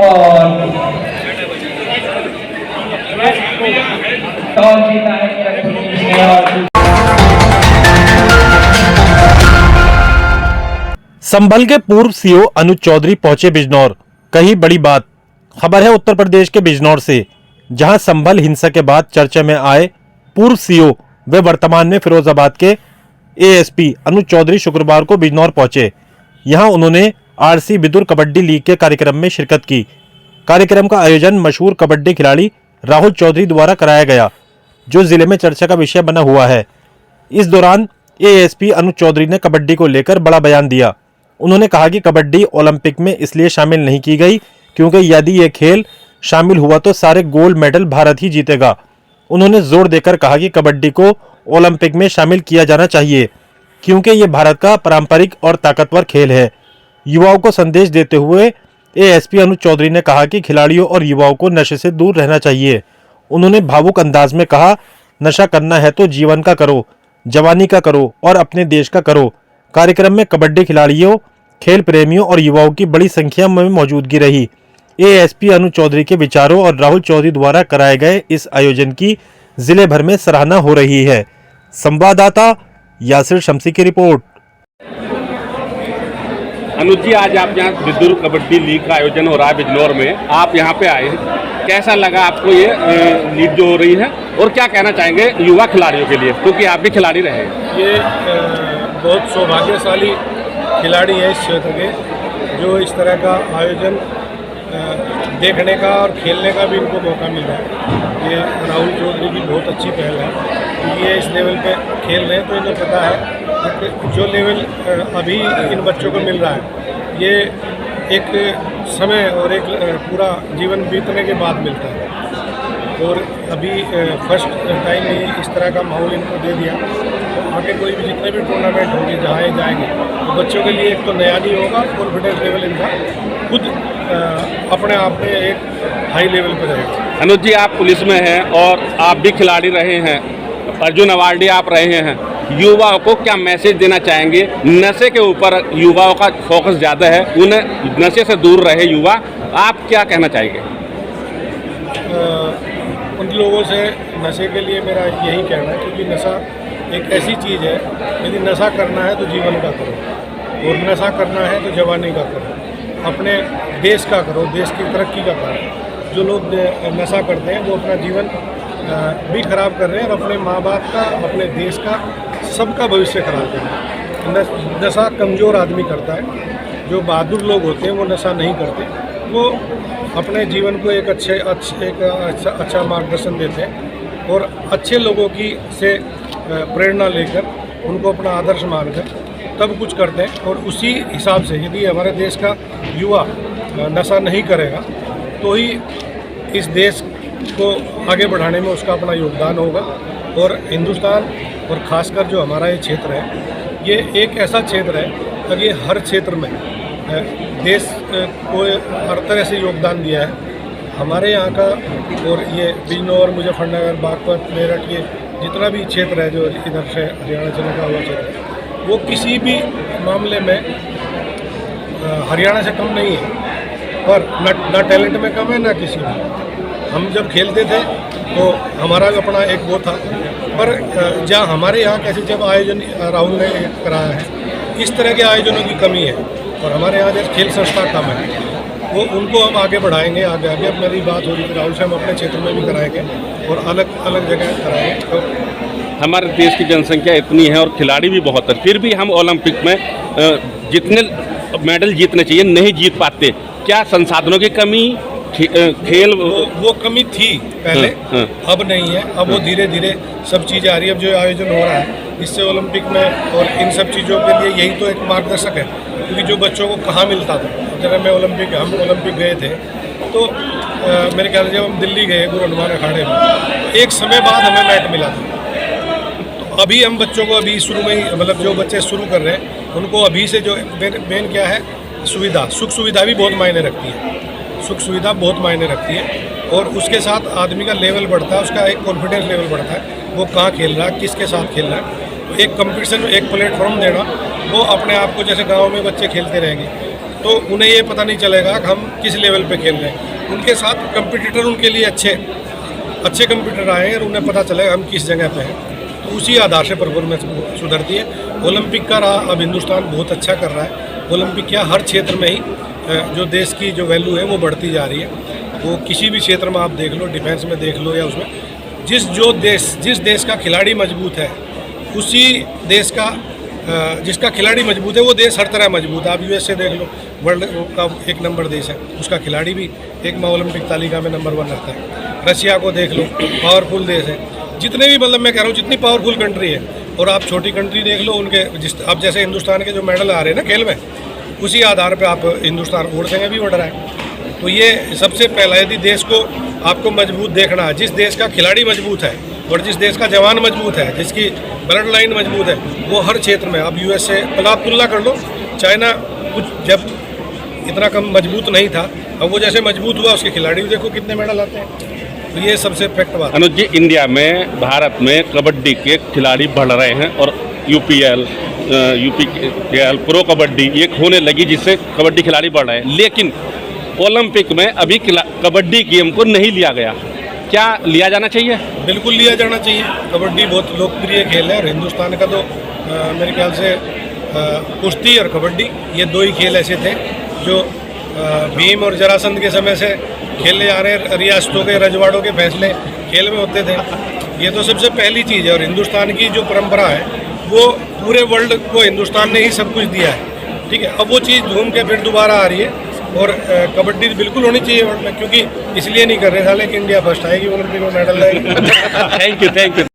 और टॉस जीता है मेरा टीम ने। और संभल के पूर्व सीओ अनुज चौधरी पहुंचे बिजनौर। कही बड़ी बात। खबर है उत्तर प्रदेश के बिजनौर से, जहां संभल हिंसा के बाद चर्चा में आए पूर्व सीओ वे वर्तमान में फिरोजाबाद के एएसपी अनुज चौधरी शुक्रवार को बिजनौर पहुंचे। यहां उन्होंने आरसी बिदुर कबड्डी लीग के कार्यक्रम में शिरकत की। कार्यक्रम का आयोजन मशहूर कबड्डी खिलाड़ी राहुल चौधरी द्वारा कराया गया, जो जिले में चर्चा का विषय बना हुआ है। इस दौरान एएसपी अनुज चौधरी ने कबड्डी को लेकर बड़ा बयान दिया। उन्होंने कहा कि कबड्डी ओलंपिक में इसलिए शामिल नहीं की गई क्योंकि यदि ये खेल शामिल हुआ तो सारे गोल्ड मेडल भारत ही जीतेगा। उन्होंने जोर देकर कहा कि कबड्डी को ओलंपिक में शामिल किया जाना चाहिए क्योंकि ये भारत का पारंपरिक और ताकतवर खेल है। युवाओं को संदेश देते हुए एएसपी अनुज चौधरी ने कहा कि खिलाड़ियों और युवाओं को नशे से दूर रहना चाहिए। उन्होंने भावुक अंदाज में कहा, नशा करना है तो जीवन का करो, जवानी का करो और अपने देश का करो। कार्यक्रम में कबड्डी खिलाड़ियों, खेल प्रेमियों और युवाओं की बड़ी संख्या में मौजूदगी रही। एएसपी अनुज चौधरी के विचारों और राहुल चौधरी द्वारा कराए गए इस आयोजन की जिले भर में सराहना हो रही है। संवाददाता यासिर शमसी की रिपोर्ट। अनुज जी, आज आप यहाँ बिदुर कबड्डी लीग का आयोजन हो रहा है बिजनौर में, आप यहाँ पे आए हैं, कैसा लगा आपको ये लीग जो हो रही है और क्या कहना चाहेंगे युवा खिलाड़ियों के लिए, क्योंकि आप भी खिलाड़ी रहे हैं? ये बहुत सौभाग्यशाली खिलाड़ी है इस क्षेत्र के, जो इस तरह का आयोजन देखने का और खेलने का भी इनको मौका मिल रहा है। ये राहुल चौधरी की बहुत अच्छी पहल है। ये इस लेवल पे खेल रहे हैं तो इन्हें पता है कि जो लेवल अभी इन बच्चों को मिल रहा है, ये एक समय और एक पूरा जीवन बीतने के बाद मिलता है। और अभी फर्स्ट टाइम ही इस तरह का माहौल इनको दे दिया, तो आगे कोई भी जितने भी टूर्नामेंट होंगे जहाँ ये जाएंगे तो बच्चों के लिए एक तो नया नहीं होगा, कॉन्फिडेंस लेवल इनका खुद अपने आप में एक हाई लेवल पर रहेगा। अनुज जी, आप पुलिस में हैं और आप भी खिलाड़ी रहे हैं, अर्जुन अवार्डी आप रहे हैं, युवाओं को क्या मैसेज देना चाहेंगे? नशे के ऊपर युवाओं का फोकस ज़्यादा है, उन्हें नशे से दूर रहे युवा, आप क्या कहना चाहेंगे? उन लोगों से नशे के लिए मेरा यही कहना है, क्योंकि नशा एक ऐसी चीज़ है, यदि नशा करना है तो जीवन का करो और नशा करना है तो जवानी का करो, अपने देश का करो, देश की तरक्की का करो। जो लोग नशा करते हैं वो अपना जीवन भी खराब कर रहे हैं और अपने माँ बाप का, अपने देश का, सबका भविष्य खराब कर रहे हैं। नशा कमज़ोर आदमी करता है। जो बहादुर लोग होते हैं वो नशा नहीं करते, वो अपने जीवन को एक अच्छा मार्गदर्शन देते हैं और अच्छे लोगों की से प्रेरणा लेकर उनको अपना आदर्श मानकर तब कुछ करते हैं। और उसी हिसाब से यदि हमारे देश का युवा नशा नहीं करेगा तो ही इस देश को आगे बढ़ाने में उसका अपना योगदान होगा। और हिंदुस्तान और ख़ासकर जो हमारा ये क्षेत्र है, ये एक ऐसा क्षेत्र है कि हर क्षेत्र में देश को हर तरह से योगदान दिया है। हमारे यहाँ का और ये बिजनौर, मुजफ्फरनगर, बागपत, मेरठ, ये जितना भी क्षेत्र है जो इधर से हरियाणा से लगा हुआ क्षेत्र है, वो किसी भी मामले में हरियाणा से कम नहीं है, पर ना टैलेंट में कम है ना किसी में। हम जब खेलते थे तो हमारा अपना एक वो था, पर जहाँ हमारे यहाँ कैसे जब आयोजन राहुल ने कराया है, इस तरह के आयोजनों की कमी है और हमारे यहाँ जैसे खेल संस्था कम है, वो उनको हम आगे बढ़ाएंगे। आगे अब मेरी बात हो रही थी राहुल से, हम अपने क्षेत्र में भी कराएंगे और अलग अलग जगह कराएंगे। तो हमारे देश की जनसंख्या इतनी है और खिलाड़ी भी बहुत है, फिर भी हम ओलंपिक में जितने मेडल जीतने चाहिए नहीं जीत पाते। क्या संसाधनों की कमी, खेल वो कमी थी पहले, अब नहीं है। अब वो धीरे धीरे सब चीज़ें आ रही है। अब जो आयोजन हो रहा है इससे ओलंपिक में और इन सब चीज़ों के लिए यही तो एक मार्गदर्शक है, क्योंकि जो बच्चों को कहाँ मिलता था। जब हम ओलंपिक गए थे तो मेरे ख्याल से जब हम दिल्ली गए गुरु हनुमान अखाड़े में, एक समय बाद हमें मैट मिला था। तो अभी हम बच्चों को अभी शुरू में ही, मतलब जो बच्चे शुरू कर रहे हैं उनको अभी से जो मेन क्या है, सुविधा, सुख सुविधा भी बहुत मायने रखती है। सुख सुविधा बहुत मायने रखती है और उसके साथ आदमी का लेवल बढ़ता है, उसका एक कॉन्फिडेंस लेवल बढ़ता है, वो कहाँ खेल रहा है, किसके साथ खेल रहा है। एक कंपटीशन, एक प्लेटफॉर्म देना, वो अपने आप को, जैसे गांव में बच्चे खेलते रहेंगे तो उन्हें ये पता नहीं चलेगा कि हम किस लेवल पे खेल रहे हैं। उनके साथ कंपटीटर उनके लिए अच्छे कंपटीटर आए हैं और उन्हें पता चलेगा हम किस जगह पे हैं, तो उसी आधार से परफॉर्मेंस सुधरती है। ओलंपिक का रहा, अब हिंदुस्तान बहुत अच्छा कर रहा है। ओलंपिक क्या, हर क्षेत्र में ही जो देश की जो वैल्यू है वो बढ़ती जा रही है। वो किसी भी क्षेत्र में आप देख लो, डिफेंस में देख लो या उसमें, जिस देश का खिलाड़ी मजबूत है, उसी देश का जिसका खिलाड़ी मजबूत है वो देश हर तरह मजबूत है। आप यूएसए देख लो, वर्ल्ड का 1 नंबर देश है, उसका खिलाड़ी भी एक में ओलंपिक तालिका में नंबर 1 रहता है। रशिया को देख लो, पावरफुल देश है। जितने भी, मतलब मैं कह रहा हूँ, जितनी पावरफुल कंट्री है, और आप छोटी कंट्री देख लो, उनके अब जैसे हिंदुस्तान के जो मेडल आ रहे हैं ना खेल में, उसी आधार पे आप हिंदुस्तान और जगह भी बढ़ रहा है। तो ये सबसे पहला, यदि देश को आपको मजबूत देखना है, जिस देश का खिलाड़ी मजबूत है और जिस देश का जवान मजबूत है, जिसकी ब्लड लाइन मजबूत है, वो हर क्षेत्र में, अब यूएसए, मतलब आप तुलना कर लो, चाइना कुछ जब इतना कम मजबूत नहीं था, अब वो जैसे मजबूत हुआ, उसके खिलाड़ी भी देखो कितने मेडल आते हैं। तो ये सबसे फैक्ट बात है। अनुज जी, इंडिया में, भारत में कबड्डी के खिलाड़ी बढ़ रहे हैं और यूपीएल प्रो कबड्डी ये होने लगी, जिससे कबड्डी खिलाड़ी बढ़ रहे हैं। लेकिन ओलंपिक में अभी कबड्डी गेम को नहीं लिया गया, क्या लिया जाना चाहिए? बिल्कुल लिया जाना चाहिए। कबड्डी बहुत लोकप्रिय खेल है और हिंदुस्तान का तो मेरे ख्याल से कुश्ती और कबड्डी, ये 2 ही खेल ऐसे थे जो भीम और जरासंध के समय से खेले जा रहे हैं। रियासतों के, रजवाड़ों के फैसले खेल में होते थे। ये तो सबसे पहली चीज़ है। और हिंदुस्तान की जो परंपरा है, वो पूरे वर्ल्ड को हिंदुस्तान ने ही सब कुछ दिया है। ठीक है, अब वो चीज़ घूम के फिर दोबारा आ रही है। और कबड्डी बिल्कुल होनी चाहिए वर्ल्ड में, क्योंकि इसलिए नहीं कर रहे साले कि इंडिया फर्स्ट आएगी ओलंपिक में, मेडल लाएगी। Thank you.